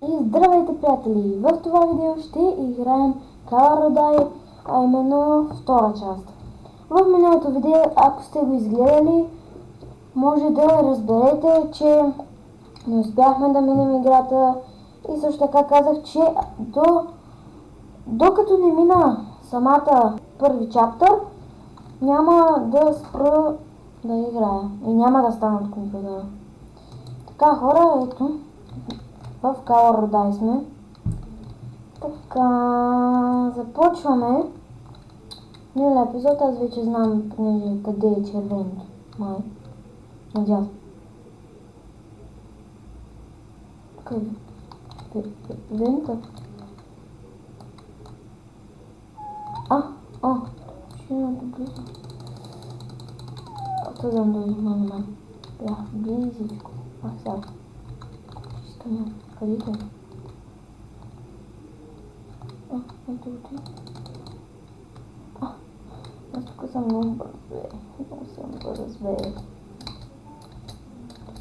И здравейте, приятели! В това видео ще играем Color or Die, а именно втора част. В миналото видео, ако сте го изгледали, може да разберете, че не успяхме да минем играта и също така казах, че докато не мина самата първи чаптър, няма да спра да играя и няма да стана от компютъра. Така, хора, ето, в Color or Die сме. Така, започваме. Миналия епизод аз вече знам, понеже къде е червеното. Май. Надясно. Вента. Ще има близо. Отъдам да имаме. Бях близичко. Сега. Чисто няма. Къде е? Ето ти. Аз тук съм много бърз, бе. Много съм бърз, бе.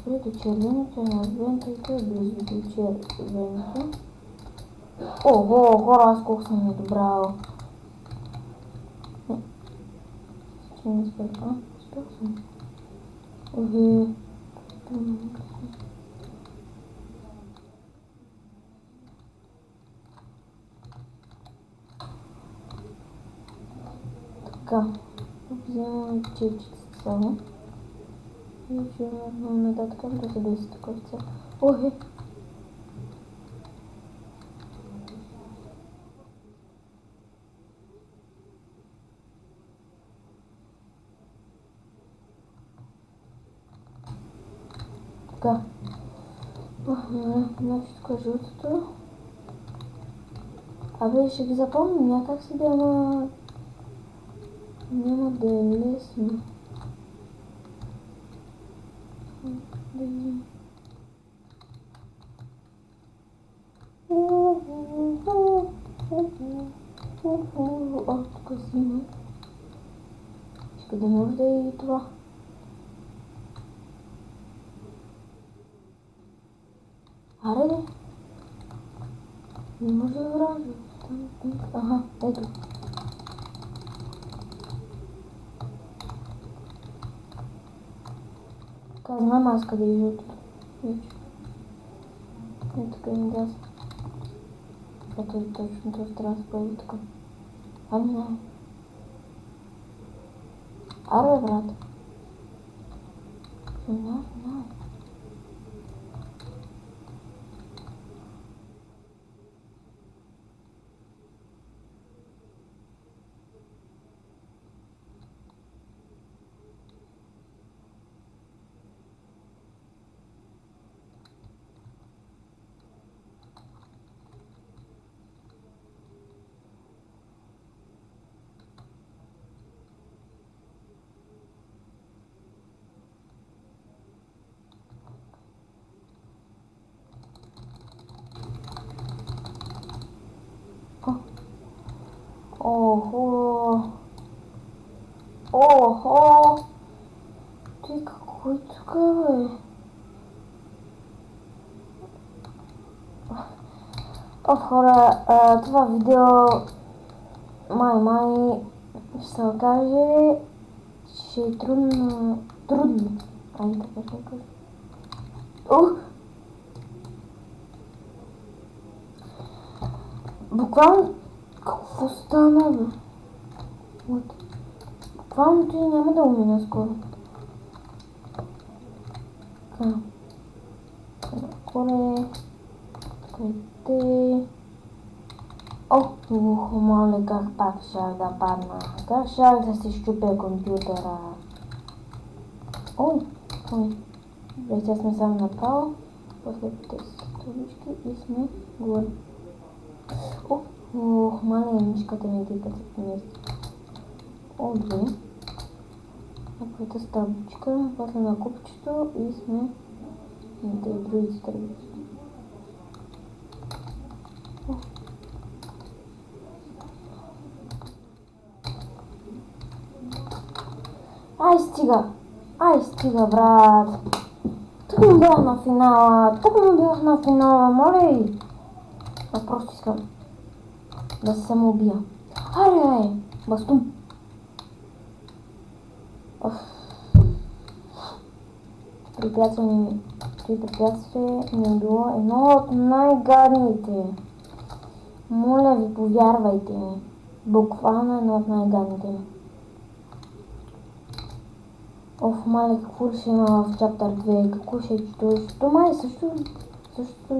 Добре, до червеното е на вента и той е близо до червеното. Ого, хора, аз колко съм недобрал. Че не успях. Успях съм. Така, вземам чепчицата само и ще върнем нататък да се беси такъв цел. Охе! Така. Значи тук е жълтото. Абе, ще ги запомним някак си, ама няма да е лесно. Да видим. Тук си има. Иска да може да е и това. Аре, де? Не може да вражда. Ага, ето. Така, знам аз къде е жълтото. Вече. Ето така ми даст. Ето е точно, това трябва да се появи тук. Ами не. Аре, брат. Не. Охо! Ти какво е тук, бе? Хора, това видео май ще се окаже, че е трудно. Ай, така ще кажа. Буквално какво стана, бе? Буквално ти няма да умина скоро. Така. Коре. Къде? Мале, как пак щях да падна. Как щях да се щупя компютъра. Ой. Сега сме само направо. После тези столички и сме горе. Мале, мишката ми тика се помести. Добре. Напред стълбичка, после на купчето и сме на тези други стълбички. Ай стига, брат. Тук му бях на финала, моля. Аз просто искам да се самоубия. Аре, бастун! Препятствие ми е било едно от най-гадните. Моля ви, повярвайте ми. Буквално едно от най-гадните ми. Мале, какво ще има в чаптър 2? Какво ще е чудовището? Май също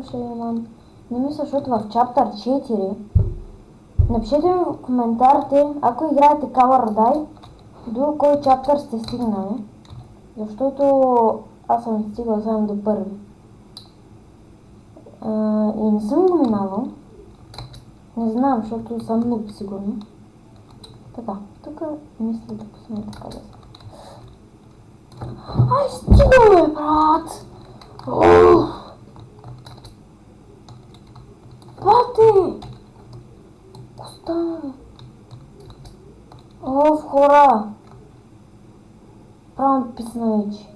ще имам. Не мисля, защото в чаптър 4. Напишете ми в коментарите, ако играете Color Die, до кой чаптър сте стигнали. Защото аз съм стигал само до първи. И не съм го минавал. Не знам, защото съм нуб сигурно. Така, тук мисля да пусна така да се. Ай, стига, брат! Бате! Коста! Хора! Правилно писна вече.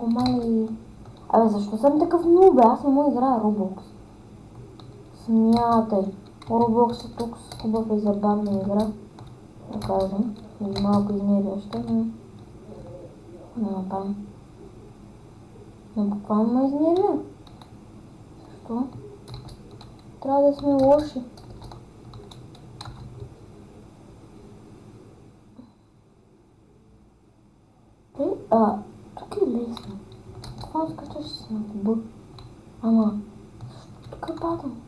Мали! Абе, защо съм такъв нуб? Аз не мога играя Roblox. Смятай. Roblox е тук с хубава и забавна игра. Да кажем. И малко изнервяща, но не направим. Но буквално ме изнервя. Защо? Трябва да сме лоши. Тук е лесно. Това скачаш си на куба. Ама, тук падам.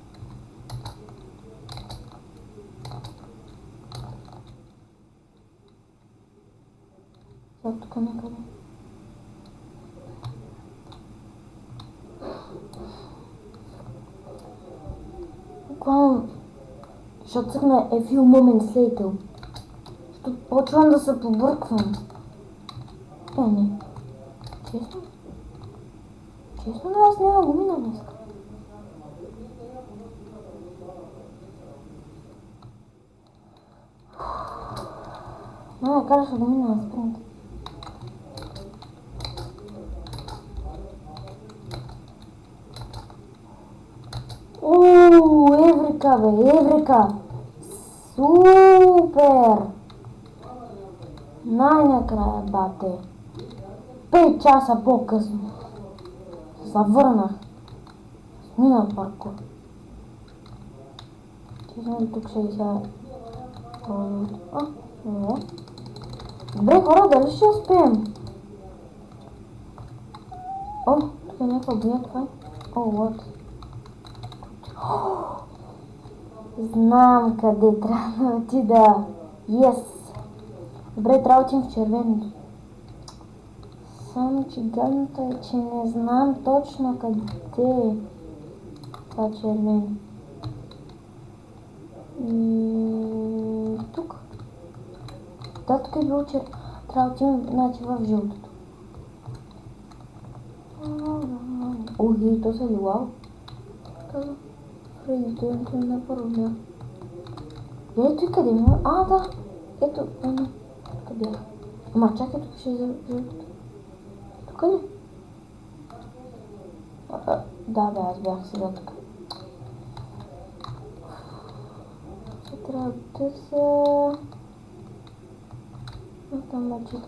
Сега тук някъде. Буквално, защото цъкна a few moments later. Защото почвам да се побърквам. Не. Честно? Честно да аз няма го мина днес. Караш да мина на спринт. Еврика, бе, еврика! Супер! Най-накрая, бате. 5 часа по-късно. Завърнах. Мина паркур. Честно ли тук ще и сега... Добре, хора, дали ще успеем? Тук е някаква боя, това е. What? Знам къде трябва да отида. Yes! Добре, трябва да отидем в червеното. Само че гадното е, че не знам точно къде е това червено. Тук. Да, тук е било червено. Трябва да отидем, значи, в жълтото. И то се е луал. Фредитоенето на първо място. Ето и къде има? Да! Ето, тук бях. Ама чакай, тук ще е жълтото. Тук ли? Да, бе, аз бях сега тук. Ще трябва да търся... Там мачетка.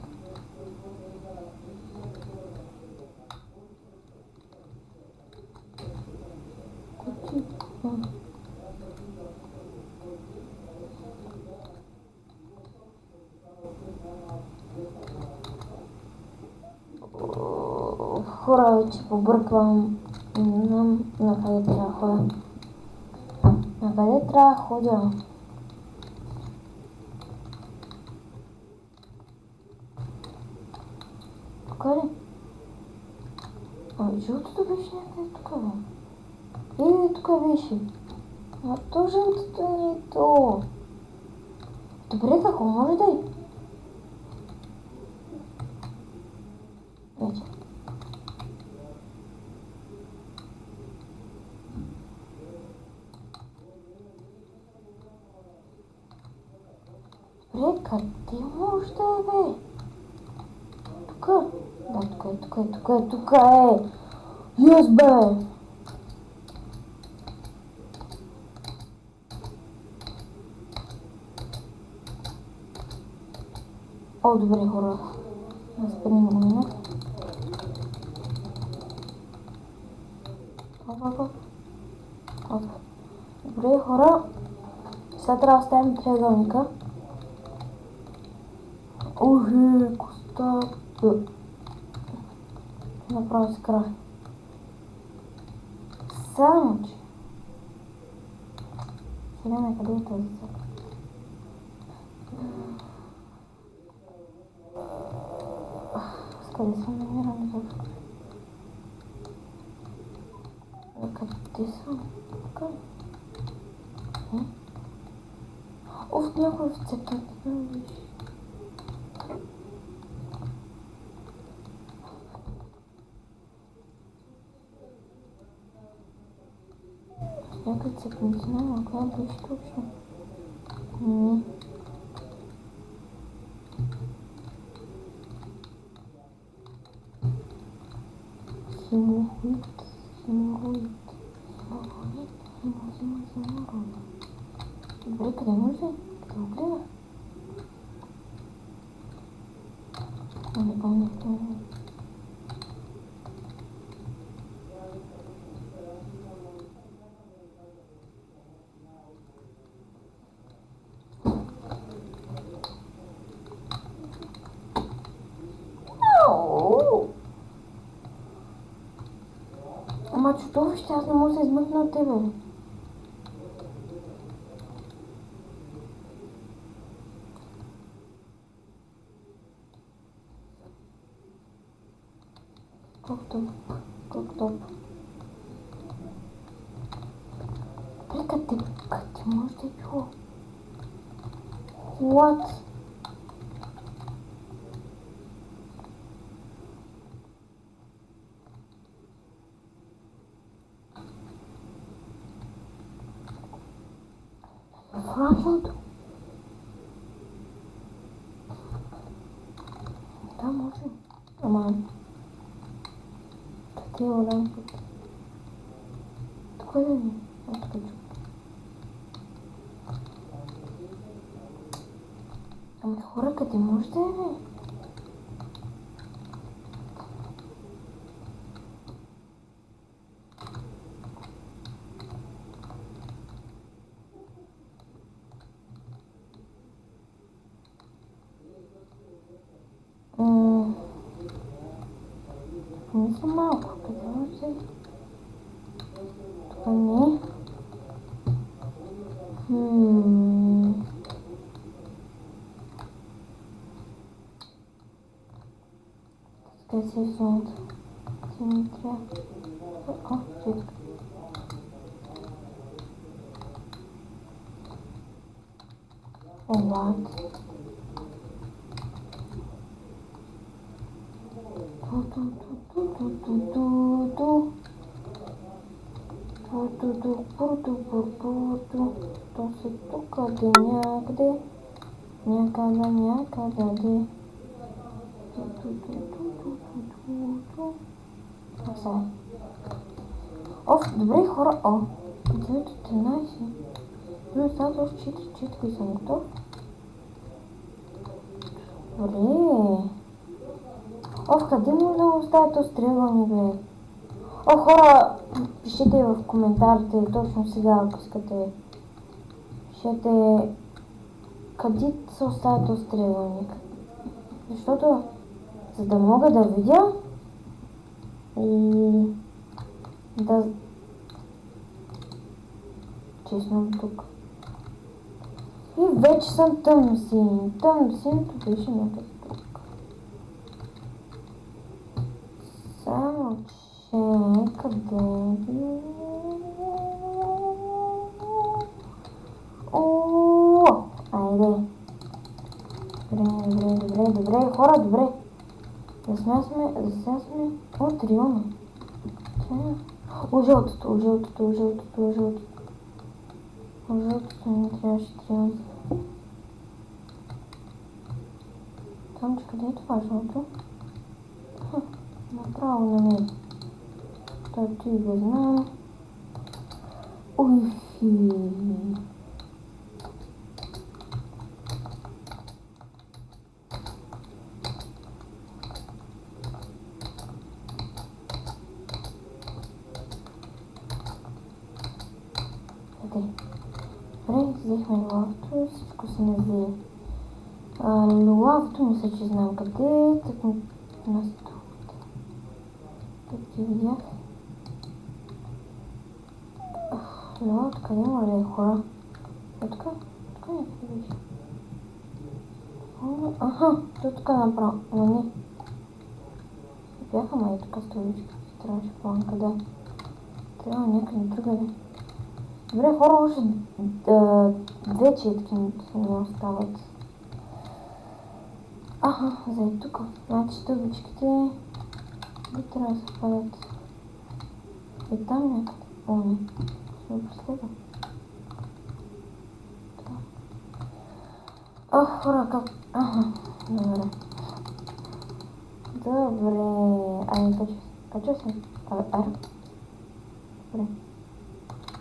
Хора, вече побърквам. Не знам на къде трябва да ходя. На къде трябва да ходя? Тук ли? Жълтото беше някъде тук, бе. Тук беше. То жълтото не е то. Добре, какво може да е? Вече. Добре, къде може да е, бе? Тук. Да, тук е. Yes, бе! О, добре, хора. Спрем го минах. Оп. Добре, хора. Сега трябва да ставим триъгълника. Охе, коста. Направо се крах. Само че. Сега къде е този цък? С къде съм намирам изобщо? Къде съм? Тук? Оф, някой в цепта. Някой цепница, няма, коя беше точно? Хемороид. Добре, къде може? Къде го гледа? Не помня. Ама чудовище, аз не мога да се измъкна от тебе. Как топ. Къде може да е било? What? Франчото? Да, може. Ама... Къде е лампата? Тук да ни? Откачу. Ами хора, къде може да е, бе? Мисля малко, къде може да е? Тук не. Къде се е зоната? Къде ми трябва? О, чекай. О, what? То се тук някъде. Някъде. Оф, добре хора. О, 9:13. Но стават още 4 и съм готов. Добре. Оф, къде може да го оставя този триъгълник, бе? О, хора, пишете в коментарите точно сега, ако искате. Пишете къде се оставя този триъгълник. Защото, за да мога да видя и да... Честно тук. И вече съм тъмно син. Тъмно синто беше някъде тук. Само че къде би... Ооо! Айде. Добре, хора, добре. Да сега сме от Риона. О, жълтото. Жълтото ми трябваше Трион. Там, че къде е това жълто? Направо на мен. той го знам. Ухи. Добре, взехме лавто, всичко се не взе. Лавто мисля, че знам къде, так на столите. Так ти видях. Лавто къде има ли е хора? Тук някъде беше. Аха, тук направо, но не. Бяха май тук столички, трябваше планка, да. Трябва някъде другаде. Добре, хора, още две четки ни остават. Аха, за и тук. Значи стълбичките би трябва да се падат. И там някъде. О, не. Ще го преследвам. Ох, хора, как... Аха, добре. Добре. Ами, качва се. Абе. Добре.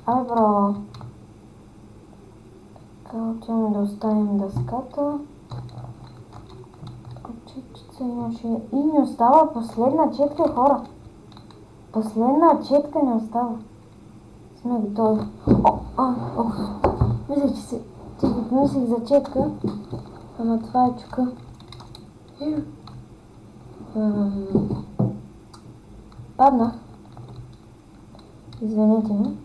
Абе, бро. Така, отиваме да оставим дъската. Копчетчица имаше. И ни остава последна четка, хора. Последна четка ни остава. Сме готови. Мисля, че се... Мислих за четка. Ама това е чука. Паднах. Извинете ме.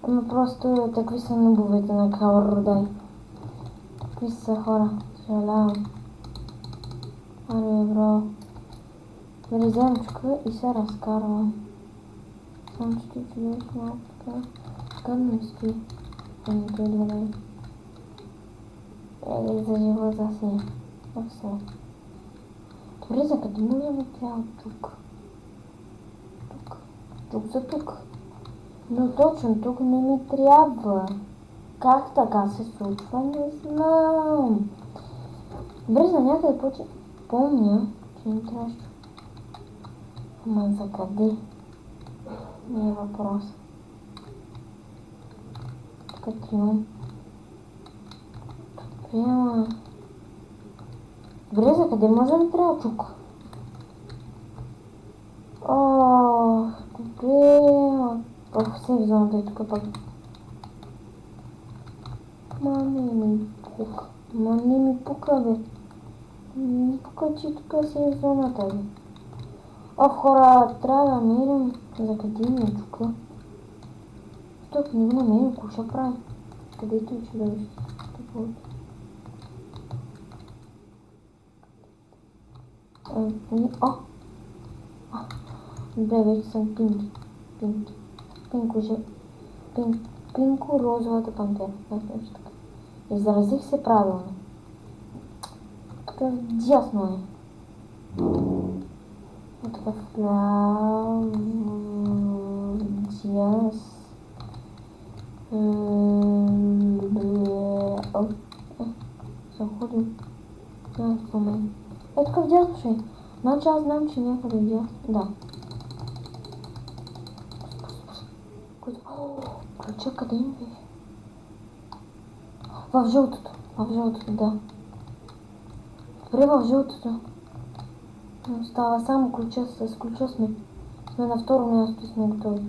Ама просто такви са нубовете на Калродай. Такви са хора. Съжалявам. Аре, бро. Влезем чука и се разкарвам. Само че ти чудеш малко така. Гадно ми стои. Ами той гледай. За живота си. Все. Добре, за къде му ли ми трябва тук? Тук за тук. Но точно тук не ми трябва. Как така се случва, не знам. Добре, за някъде почти помня, че не трябваше. Ама за къде? Не е въпрос. Тук триум. Добре, добре, за къде може да трябва тук? Добре, в сейф зоната е тук пък. Ма не ми пука, бе. Не ми пука, че тук е сейф зоната, бе. Хора, трябва да намерим за къде ми е тук. Тук не го намерим, какво ще правим? Където и чудовище. Добре, вече съм Пинко, розовата пантера. Нещо така. Изразих се правилно. Такъв дясно е. Такъв дяс. Заходим. Дясно мен. Такъв дясно ще е. Значи аз знам, че някъде дясно. Да. Ключа къде им беше? В жълтото, да. Добре, в жълтото. Остава само ключа, с ключа сме на второ място и сме готови.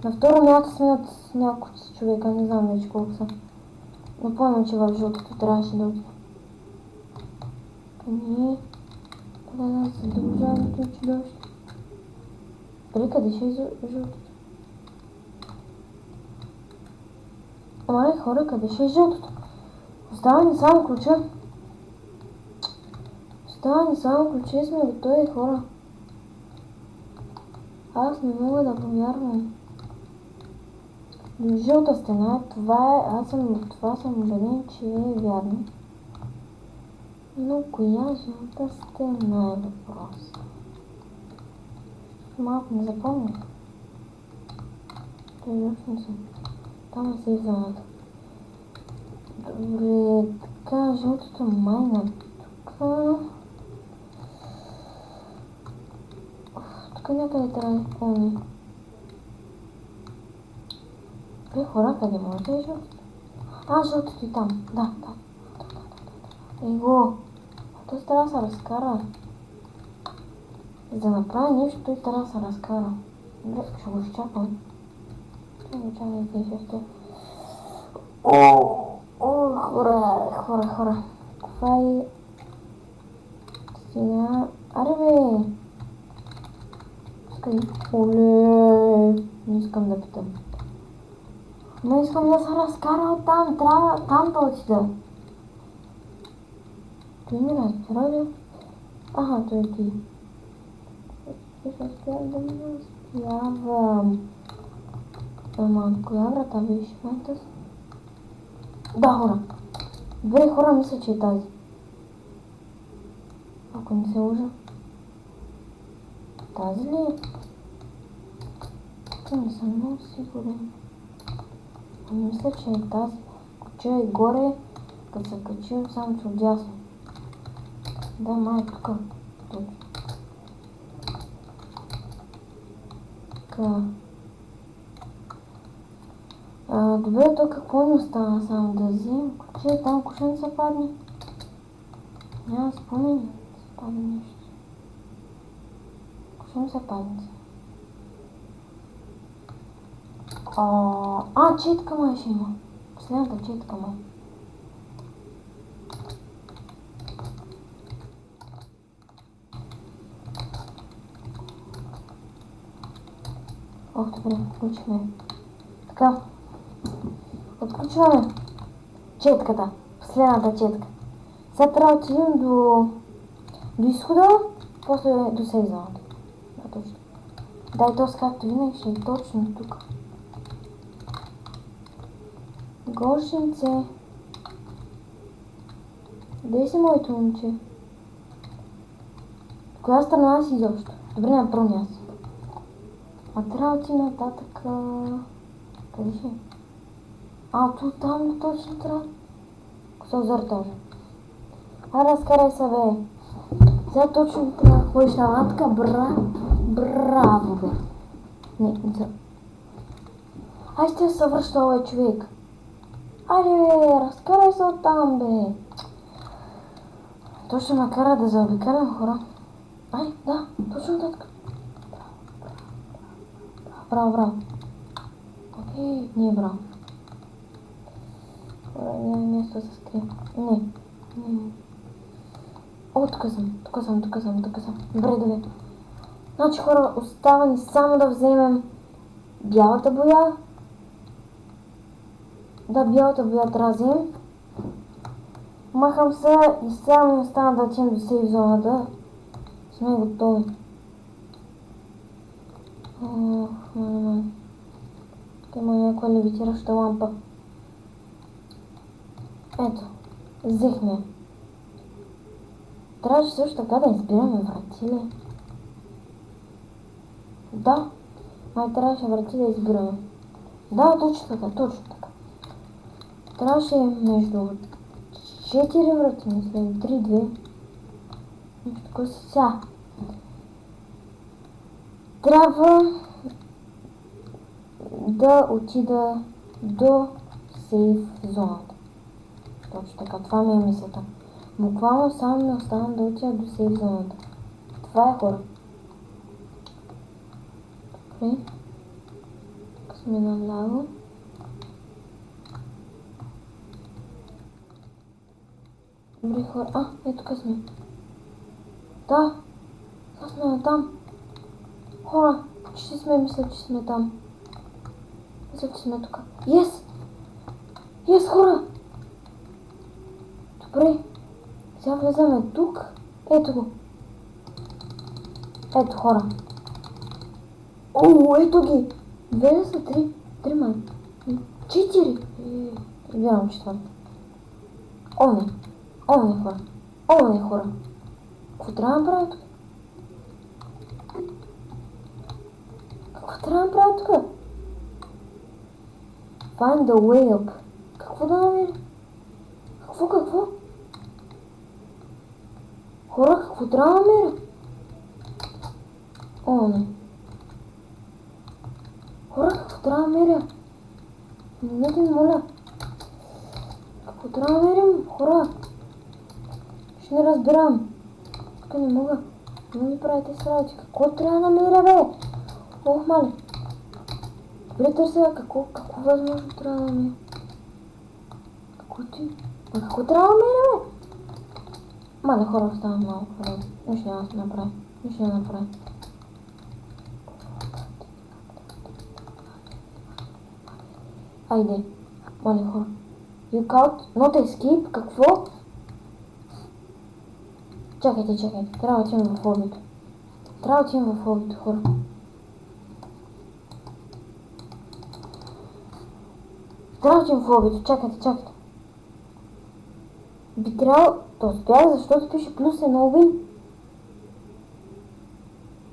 На второ място сме от няколко човека, не знам вече колко са. Но помня, че в жълтото трябваше да отида. Къде да се доближаваме това чудовище? Добре, къде ще е жълтото? Ама хора, къде ще е жълтото? Остава ни само ключа. И сме готови, хора. Аз не мога да повярвам. Жълта стена, това съм убеден, че е вярно. Но коя жълта стена е въпрос? Малко не запомня. Той изобщо не съм. Там е сейф зоната. Добре, така, жълтото майна тук. Тук някъде трябва... О, не. Бе, хора, къде може да е жълто? А, жълтото и там. Да. Его. Той трябва да се разкара. За да направи нещо, той трябва да се разкара. Добре, ще го изчакам. Чакай. О, хора. Това е... Сега... Аре бе! Оле! Не искам да питам. Не искам да се разкара оттам. Трябва там да отида. Той ми разбира ли? Аха, той ти. Ще успявам да ми успявам. Ама, коя врата беше в момента? Да, хора. Добре, хора, мисля, че е тази. Ако не се лъжа. Тази ли е? Не съм много сигурен. Мисля, че е тази. Кача е горе, като се качим само че отдясно. Да, май тук. Така. Добре, то какво ни остана само да вземем? Че там кушен се падне? Няма спомен. Се падне нещо. Кушен се падне. Четка май ще има. Последната четка май. Добре, включихме. Така. Отключваме четката. Последната четка. Сега трябва да отидем до изхода, после до сейзоната. Да, точно. Да, и то както винаги ще е точно тук. Гошенце. Къде си моето момче? В коя страна си изобщо? Добре, на първо място. Трябва да отидем нататък. Къде ще? Тут там точно трябва. Косозор тоже. Разкарай се, бе. Сега точно трябва да ходиш на нататък. Браво, бе. Не за... Ще се връща овай човек. Айде, бе, разкарай се оттам, бе. То ще ме кара да заобикалям, хора. Да, точно нататък. Браво. Окей, не е браво. Няма място да се скрия. Не. Тук съм. Добре. Значи, хора, остава ни само да вземем бялата боя. Да, бялата боя трябва да вземем. Махам се и сега ми остана да отидем до сейф зоната. Сме готови. Има някаква левитираща лампа. Ето, взехме. Трябваше също така да избираме врати ли? Да, май трябваше врати да избираме. Да, точно така. Трябваше между 4 врати, мисля, 3-2. Нещо такова си сега. Трябва да отида до сейф зоната. Точно така, това ми е мисълта. Буквално само ми остана да отида до сейф зоната. Това е, хора. Добре. Тук сме наляво. Добре, хора. Тук сме. Да. Сега сме там. Хора, почти сме, мисля, че сме там. Мисля, че сме тук. Yes, хора! Добре. Сега влезаме тук. Ето го. Ето, хора. Ето ги. 2 са 3 май. 4. Вярвам, че това. О, не, хора. Какво трябва да направя тук? Find the way up. Какво да намеря? Какво? Хора, какво трябва да намеря? Не. Хора, какво трябва да меря? Помогнете ми, моля. Какво трябва да мерим, хора? Ще не разбирам. Тук не мога. Не ми правите сработи. Какво трябва да меря, бе? Ох, мале. Добре, търся, какво възможно трябва да меря? Какво трябва да меря, бе? Мале, хора, оставам малко. Нищо няма да направя. Нищо няма да направя. Айде. Мале, хора. You can't not escape. Какво? Чакайте. Трябва да отидем в лобито. Хора. Трябва да отидем в лобито. Чакайте. Би трябвало да успях, защото пише +1 обин.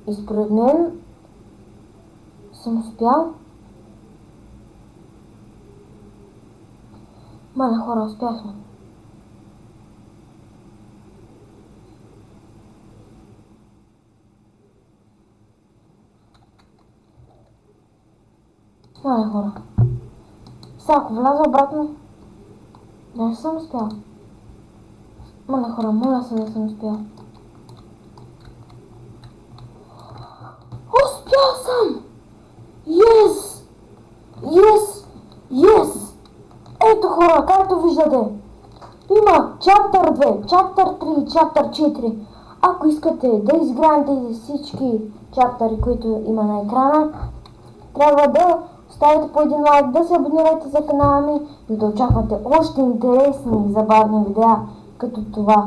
И според мен съм успял. Мале, хора, успяхме. Мале, хора. Сега, ако вляза обратно, не съм успял. Мале, хора, моля се да съм успял. Успял съм! Yes! Ето, хора, както виждате, има чаптър 2, чаптър 3, чаптър 4. Ако искате да изграните всички чаптъри, които има на екрана, трябва да оставите по един лайк, да се абонирате за канала ми, за да очаквате още интересни и забавни видеа като това.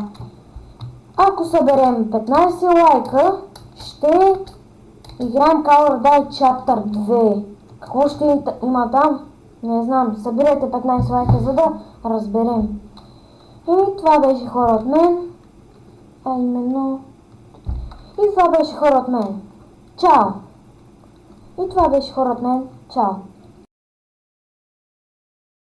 Ако съберем 15 лайка, ще играем Call or Die чаптър 2. Какво ще има там? Не знам. Събирайте 15 лайка, за да разберем. И това беше, хора, от мен. Чао!